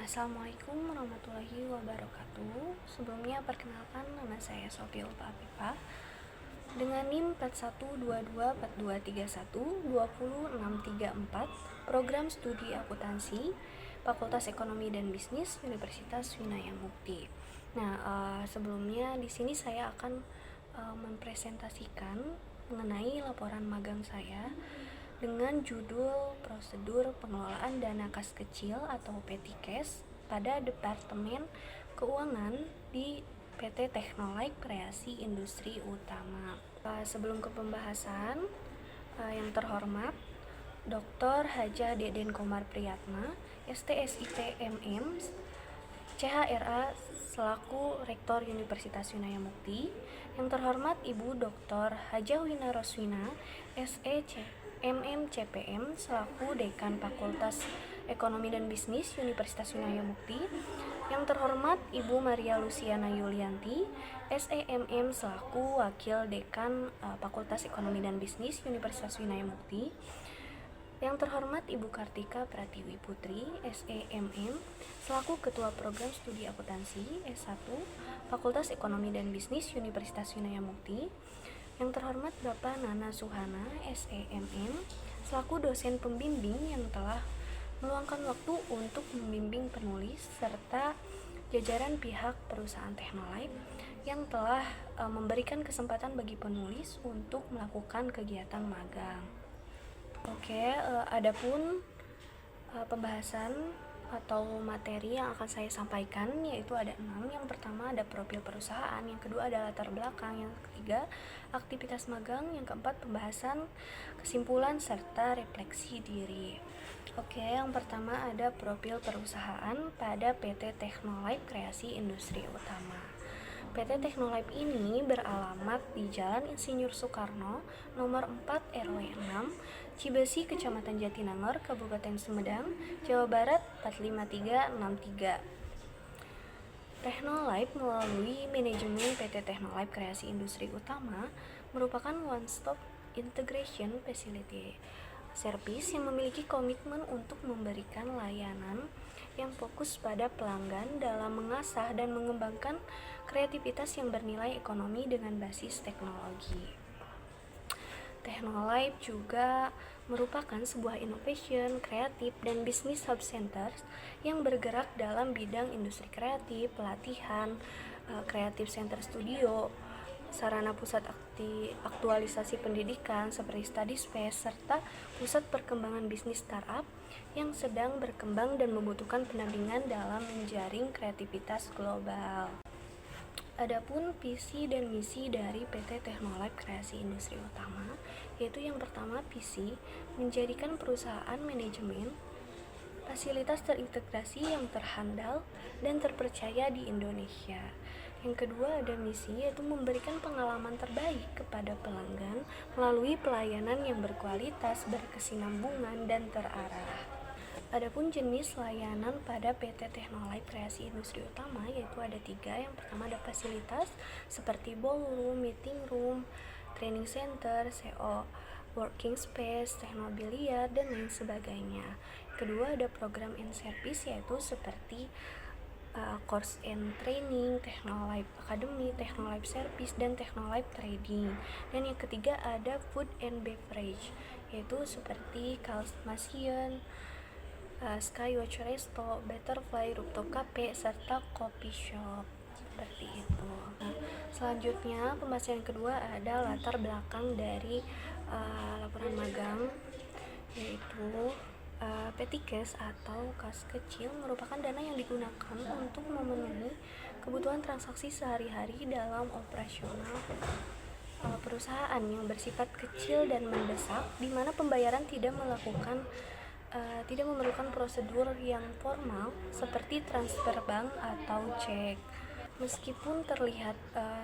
Assalamualaikum warahmatullahi wabarakatuh. Sebelumnya perkenalkan, nama saya Sofia Ulfa Afifah dengan NIM 41224231206634, program studi akuntansi, Fakultas Ekonomi dan Bisnis, Universitas Winaya Mukti. Sebelumnya di sini saya akan mempresentasikan mengenai laporan magang saya dengan judul Prosedur Pengelolaan Dana Kas Kecil atau Petty Cash pada Departemen Keuangan di PT Teknolife Kreasi Industri Utama. Sebelum ke pembahasan, yang terhormat Dr. Hajah Deden Komar Priyatma, STSIT MM, CHRA selaku Rektor Universitas Winaya Mukti. Yang terhormat Ibu Dr. Hajah Wina Roswina, SEC MMCPM selaku Dekan Fakultas Ekonomi dan Bisnis Universitas Winaya Mukti. Yang terhormat Ibu Maria Luciana Yulianti, SEMM selaku Wakil Dekan Fakultas Ekonomi dan Bisnis Universitas Winaya Mukti. Yang terhormat Ibu Kartika Pratiwi Putri, SEMM selaku Ketua Program Studi Akuntansi S1 Fakultas Ekonomi dan Bisnis Universitas Winaya Mukti. Yang terhormat Bapak Nana Suhana, SEMM selaku dosen pembimbing yang telah meluangkan waktu untuk membimbing penulis serta jajaran pihak perusahaan Teknolife yang telah memberikan kesempatan bagi penulis untuk melakukan kegiatan magang. Adapun pembahasan atau materi yang akan saya sampaikan yaitu ada 6. Yang pertama ada profil perusahaan, yang kedua ada latar belakang, yang ketiga aktivitas magang, yang keempat pembahasan kesimpulan serta refleksi diri. Yang pertama ada profil perusahaan pada PT Teknolife Kreasi Industri Utama. PT Teknolife ini beralamat di Jalan Insinyur Soekarno, nomor 4 RW 6, Cibesi, Kecamatan Jatinangor, Kabupaten Sumedang, Jawa Barat 45363. Teknolife melalui manajemen PT Teknolife Kreasi Industri Utama merupakan one-stop integration facility service yang memiliki komitmen untuk memberikan layanan yang fokus pada pelanggan dalam mengasah dan mengembangkan kreativitas yang bernilai ekonomi dengan basis teknologi. Teknolife juga merupakan sebuah innovation, kreatif, dan business hub center yang bergerak dalam bidang industri kreatif, pelatihan, kreatif center studio, sarana pusat aktualisasi pendidikan seperti study space, serta pusat perkembangan bisnis startup yang sedang berkembang dan membutuhkan pendampingan dalam menjaring kreativitas global. Adapun visi dan misi dari PT Teknolife Kreasi Industri Utama, yaitu yang pertama visi menjadikan perusahaan manajemen fasilitas terintegrasi yang terhandal dan terpercaya di Indonesia. Yang kedua ada misi, yaitu memberikan pengalaman terbaik kepada pelanggan melalui pelayanan yang berkualitas, berkesinambungan, dan terarah. Adapun jenis layanan pada PT Teknolife Kreasi Industri Utama yaitu ada 3. Yang pertama ada fasilitas seperti ballroom, meeting room, training center, CO, working space, teknobiliar, dan lain sebagainya. Kedua ada program and service yaitu seperti course and training, Teknolife Academy, Teknolife Service, dan Teknolife Trading. Dan yang ketiga ada food and beverage yaitu seperti Kalsmasian, Skywatch Resto, Butterfly, Rooftop Cafe, serta coffee shop seperti itu. Selanjutnya pembahasan yang kedua ada latar belakang dari laporan magang, yaitu petty cash atau kas kecil merupakan dana yang digunakan untuk memenuhi kebutuhan transaksi sehari-hari dalam operasional perusahaan yang bersifat kecil dan mendesak, di mana pembayaran tidak memerlukan prosedur yang formal seperti transfer bank atau cek. Meskipun terlihat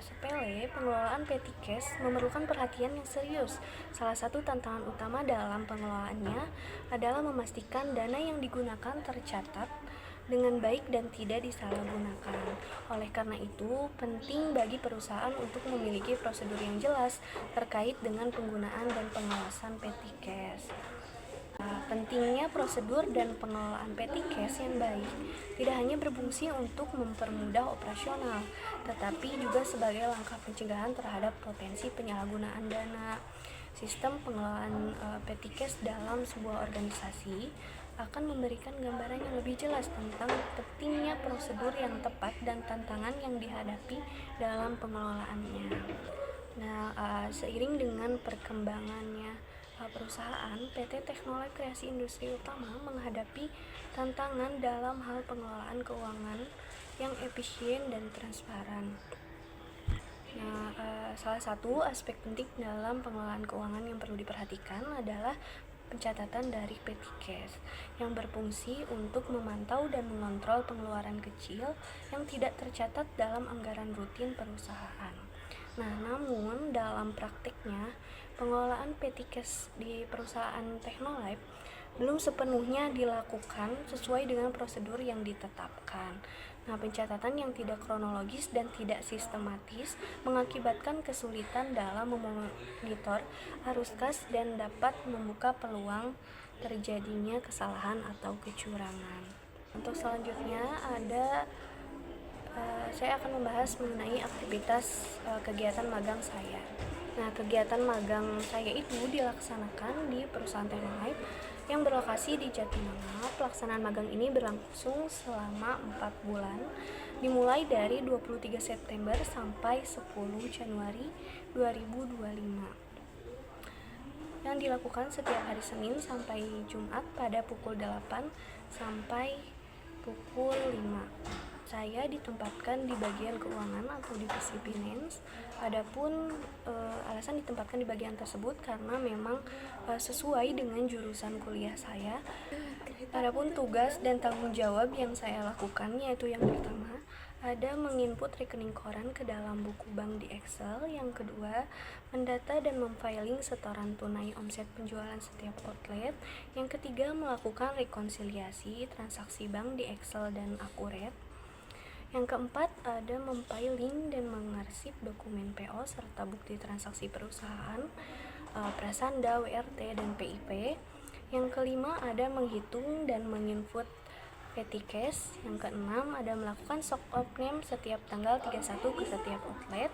sepele, pengelolaan petty cash memerlukan perhatian yang serius. Salah satu tantangan utama dalam pengelolaannya adalah memastikan dana yang digunakan tercatat dengan baik dan tidak disalahgunakan. Oleh karena itu, penting bagi perusahaan untuk memiliki prosedur yang jelas terkait dengan penggunaan dan pengawasan petty cash. Pentingnya prosedur dan pengelolaan petty cash yang baik tidak hanya berfungsi untuk mempermudah operasional, tetapi juga sebagai langkah pencegahan terhadap potensi penyalahgunaan dana. Sistem pengelolaan petty cash dalam sebuah organisasi akan memberikan gambaran yang lebih jelas tentang pentingnya prosedur yang tepat dan tantangan yang dihadapi dalam pengelolaannya. Nah, seiring dengan perkembangannya perusahaan, PT Teknolife Kreasi Industri Utama menghadapi tantangan dalam hal pengelolaan keuangan yang efisien dan transparan. Nah, salah satu aspek penting dalam pengelolaan keuangan yang perlu diperhatikan adalah pencatatan dari petty cash yang berfungsi untuk memantau dan mengontrol pengeluaran kecil yang tidak tercatat dalam anggaran rutin perusahaan. Nah, namun dalam praktiknya, pengelolaan petty cash di perusahaan Teknolife belum sepenuhnya dilakukan sesuai dengan prosedur yang ditetapkan. Nah, pencatatan yang tidak kronologis dan tidak sistematis mengakibatkan kesulitan dalam memonitor arus kas dan dapat membuka peluang terjadinya kesalahan atau kecurangan. Untuk selanjutnya saya akan membahas mengenai aktivitas kegiatan magang saya. Nah, kegiatan magang saya itu dilaksanakan di perusahaan Teknolife yang berlokasi di Jatimangga. Pelaksanaan magang ini berlangsung selama 4 bulan, dimulai dari 23 September sampai 10 Januari 2025. Yang dilakukan setiap hari Senin sampai Jumat pada pukul 8 sampai pukul 5. Saya ditempatkan di bagian keuangan atau divisi finance. Adapun alasan ditempatkan di bagian tersebut karena memang sesuai dengan jurusan kuliah saya. Adapun tugas dan tanggung jawab yang saya lakukan yaitu yang pertama ada menginput rekening koran ke dalam buku bank di Excel. Yang kedua, mendata dan memfiling setoran tunai omset penjualan setiap outlet. Yang ketiga, melakukan rekonsiliasi transaksi bank di Excel dan akurat. Yang keempat, ada memfiling dan mengarsip dokumen PO serta bukti transaksi perusahaan, prasanda, WRT, dan PIP. Yang kelima, ada menghitung dan menginput petty cash. Yang keenam, ada melakukan stock of name setiap tanggal 31 ke setiap outlet.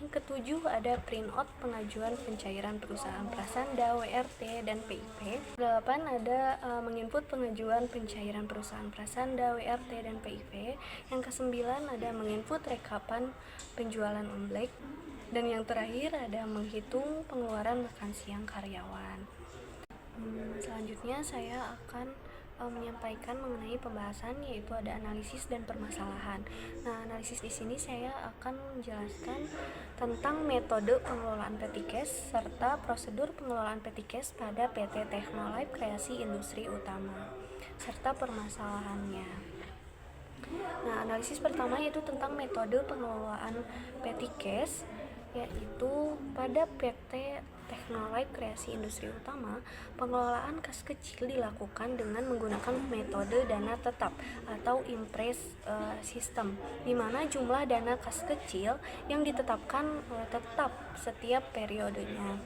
Yang ketujuh, ada print out pengajuan pencairan perusahaan prasanda, WRT, dan PIP. 8, ada menginput pengajuan pencairan perusahaan prasanda, WRT, dan PIP. Yang kesembilan, ada menginput rekapan penjualan omblek. Dan yang terakhir, ada menghitung pengeluaran makan siang karyawan. Selanjutnya saya akan menyampaikan mengenai pembahasan, yaitu ada analisis dan permasalahan. Nah, analisis di sini saya akan menjelaskan tentang metode pengelolaan petty cash serta prosedur pengelolaan petty cash pada PT Teknolife Kreasi Industri Utama serta permasalahannya. Nah, analisis pertama yaitu tentang metode pengelolaan petty cash, yaitu pada PT Teknolife Kreasi Industri Utama, pengelolaan kas kecil dilakukan dengan menggunakan metode dana tetap atau impres system, di mana jumlah dana kas kecil yang ditetapkan tetap setiap periodenya.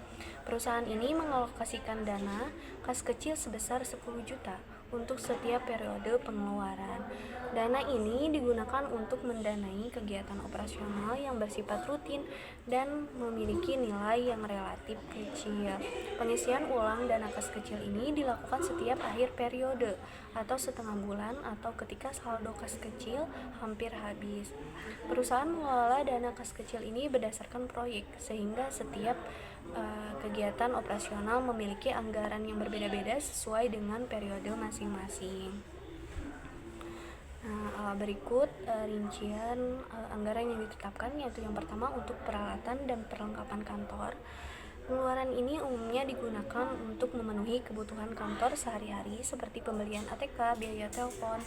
Perusahaan ini mengalokasikan dana kas kecil sebesar 10 juta untuk setiap periode pengeluaran. Dana ini digunakan untuk mendanai kegiatan operasional yang bersifat rutin dan memiliki nilai yang relatif kecil. Pengisian ulang dana kas kecil ini dilakukan setiap akhir periode atau setengah bulan atau ketika saldo kas kecil hampir habis. Perusahaan mengelola dana kas kecil ini berdasarkan proyek, sehingga setiap kegiatan operasional memiliki anggaran yang berbeda-beda sesuai dengan periode masing-masing. Nah, berikut rincian anggaran yang ditetapkan, yaitu yang pertama untuk peralatan dan perlengkapan kantor. Pengeluaran ini umumnya digunakan untuk memenuhi kebutuhan kantor sehari-hari seperti pembelian ATK, biaya telepon,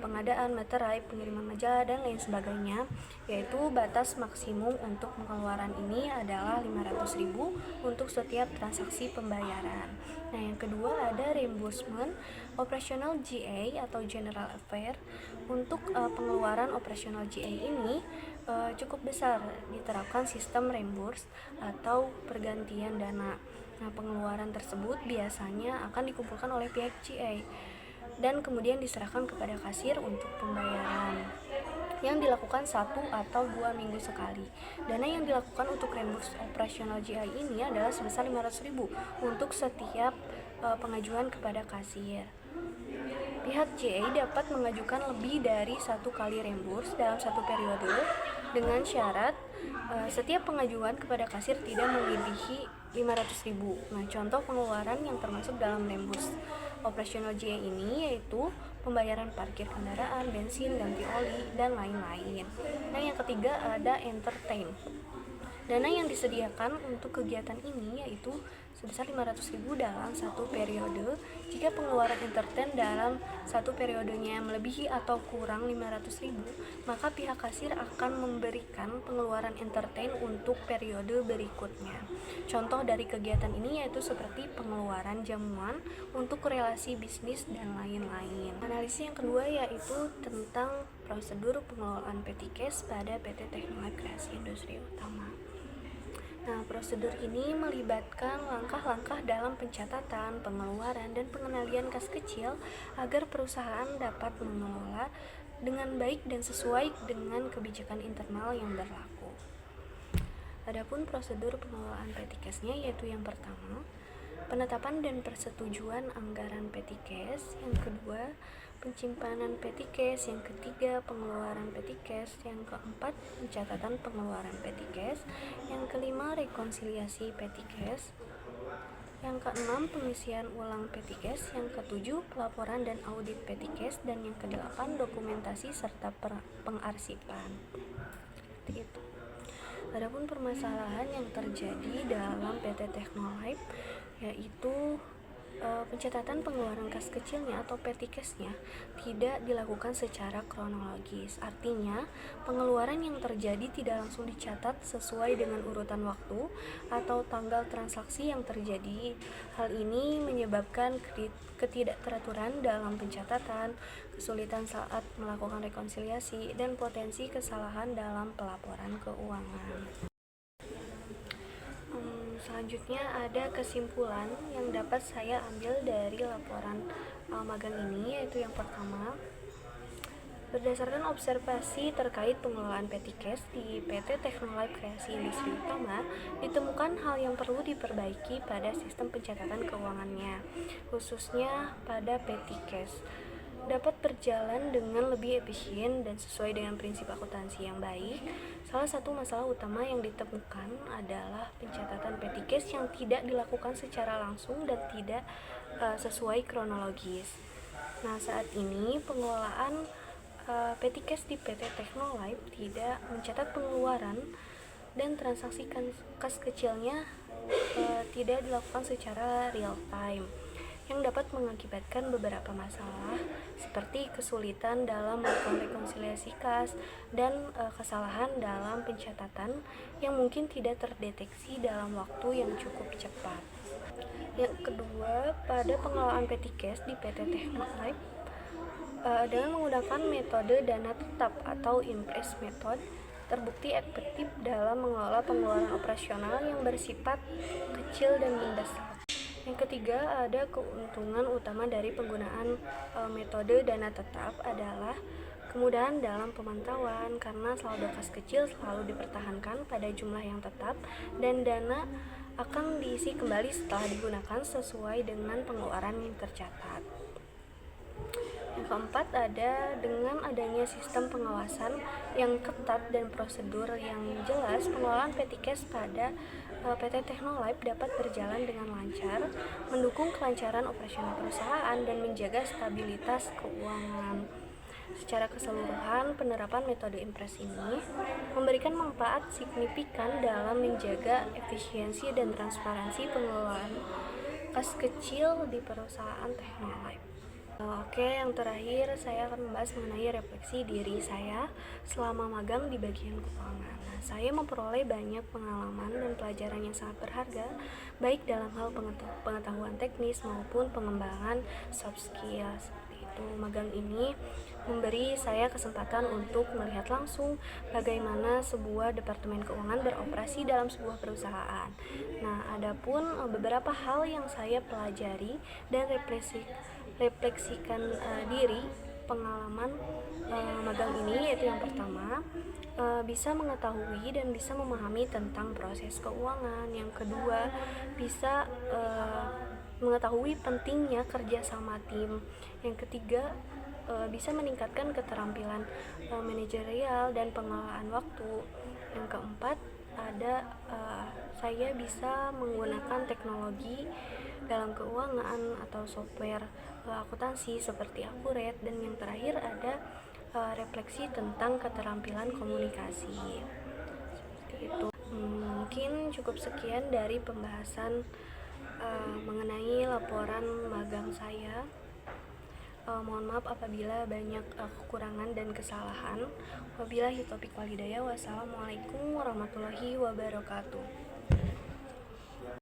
pengadaan materai, pengiriman majalah, dan lain sebagainya, yaitu batas maksimum untuk pengeluaran ini adalah 500.000 untuk setiap transaksi pembayaran. Nah, yang kedua ada reimbursement operasional GA atau General Affair. Untuk pengeluaran operasional GA ini cukup besar, diterapkan sistem reimburse atau pergantian dana. Nah, pengeluaran tersebut biasanya akan dikumpulkan oleh pihak GA dan kemudian diserahkan kepada kasir untuk pembayaran yang dilakukan 1 atau 2 minggu sekali. Dana yang dilakukan untuk reimburse operasional GI ini adalah sebesar 500.000 untuk setiap pengajuan kepada kasir. Pihak GA dapat mengajukan lebih dari 1 kali reimburse dalam 1 periode dengan syarat setiap pengajuan kepada kasir tidak melebihi 500.000. Nah, contoh pengeluaran yang termasuk dalam reimburse operasional GA ini yaitu pembayaran parkir kendaraan, bensin, ganti oli, dan lain-lain. Nah, yang ketiga ada entertain. Dana yang disediakan untuk kegiatan ini yaitu sebesar 500.000 dalam 1 periode. Jika pengeluaran entertain dalam 1 periodenya melebihi atau kurang 500.000, maka pihak kasir akan memberikan pengeluaran entertain untuk periode berikutnya. Contoh dari kegiatan ini yaitu seperti pengeluaran jamuan untuk relasi bisnis dan lain-lain. Analisis yang kedua yaitu tentang prosedur pengelolaan petty cash pada PT Teknolab Kreasi Industri Utama. Nah, prosedur ini melibatkan langkah-langkah dalam pencatatan, pengeluaran, dan pengendalian kas kecil agar perusahaan dapat mengelola dengan baik dan sesuai dengan kebijakan internal yang berlaku. Adapun prosedur pengelolaan petty cash-nya yaitu yang pertama, penetapan dan persetujuan anggaran petty cash, yang kedua, penyimpanan petty cash, yang ketiga, pengeluaran petty cash, yang keempat, pencatatan pengeluaran petty cash, yang kelima, rekonsiliasi petty cash, yang keenam, pengisian ulang petty cash, yang ketujuh, pelaporan dan audit petty cash, dan yang kedelapan, dokumentasi serta pengarsipan. Seperti itu. Adapun permasalahan yang terjadi dalam PT Teknolife yaitu pencatatan pengeluaran kas kecilnya atau petty cash-nya tidak dilakukan secara kronologis. Artinya, pengeluaran yang terjadi tidak langsung dicatat sesuai dengan urutan waktu atau tanggal transaksi yang terjadi. Hal ini menyebabkan ketidakteraturan dalam pencatatan, kesulitan saat melakukan rekonsiliasi, dan potensi kesalahan dalam pelaporan keuangan. Selanjutnya ada kesimpulan yang dapat saya ambil dari laporan magang ini, yaitu yang pertama, berdasarkan observasi terkait pengelolaan petty cash di PT Teknolife Kreasi Industri Utama, ditemukan hal yang perlu diperbaiki pada sistem pencatatan keuangannya, khususnya pada petty cash, dapat berjalan dengan lebih efisien dan sesuai dengan prinsip akuntansi yang baik. Salah satu masalah utama yang ditemukan adalah pencatatan petty cash yang tidak dilakukan secara langsung dan tidak sesuai kronologis. Nah, saat ini pengelolaan petty cash di PT Teknolife tidak mencatat pengeluaran dan transaksi kas kecilnya tidak dilakukan secara real time, yang dapat mengakibatkan beberapa masalah seperti kesulitan dalam melakukan rekonsiliasi kas dan kesalahan dalam pencatatan yang mungkin tidak terdeteksi dalam waktu yang cukup cepat. Yang kedua, pada pengelolaan petty cash di PT Teknolife dengan menggunakan metode dana tetap atau impress method terbukti efektif dalam mengelola pengeluaran operasional yang bersifat kecil dan mendesak. Yang ketiga, ada keuntungan utama dari penggunaan metode dana tetap adalah kemudahan dalam pemantauan karena saldo kas kecil selalu dipertahankan pada jumlah yang tetap dan dana akan diisi kembali setelah digunakan sesuai dengan pengeluaran yang tercatat. Yang keempat, ada dengan adanya sistem pengawasan yang ketat dan prosedur yang jelas, pengelolaan petty cash pada PT Teknolife dapat berjalan dengan lancar, mendukung kelancaran operasional perusahaan dan menjaga stabilitas keuangan. Secara keseluruhan, penerapan metode impress ini memberikan manfaat signifikan dalam menjaga efisiensi dan transparansi pengelolaan kas kecil di perusahaan Teknolife. Oke, yang terakhir saya akan membahas mengenai refleksi diri saya selama magang di bagian keuangan. Nah, saya memperoleh banyak pengalaman dan pelajaran yang sangat berharga, baik dalam hal pengetahuan teknis maupun pengembangan soft skill seperti itu. waktu magang ini memberi saya kesempatan untuk melihat langsung bagaimana sebuah departemen keuangan beroperasi dalam sebuah perusahaan. Nah, adapun beberapa hal yang saya pelajari dan refleksikan diri pengalaman magang ini, yaitu yang pertama, bisa mengetahui dan bisa memahami tentang proses keuangan. Yang kedua, bisa mengetahui pentingnya kerja sama tim. Yang ketiga, bisa meningkatkan keterampilan manajerial dan pengelolaan waktu. Yang keempat, saya bisa menggunakan teknologi dalam keuangan atau software akuntansi seperti Accurate. Dan yang terakhir ada refleksi tentang keterampilan komunikasi. Seperti itu. Mungkin cukup sekian dari pembahasan mengenai laporan magang saya. Mohon maaf apabila banyak kekurangan dan kesalahan. Wabillahi taufiq wal hidayah. Wassalamualaikum warahmatullahi wabarakatuh.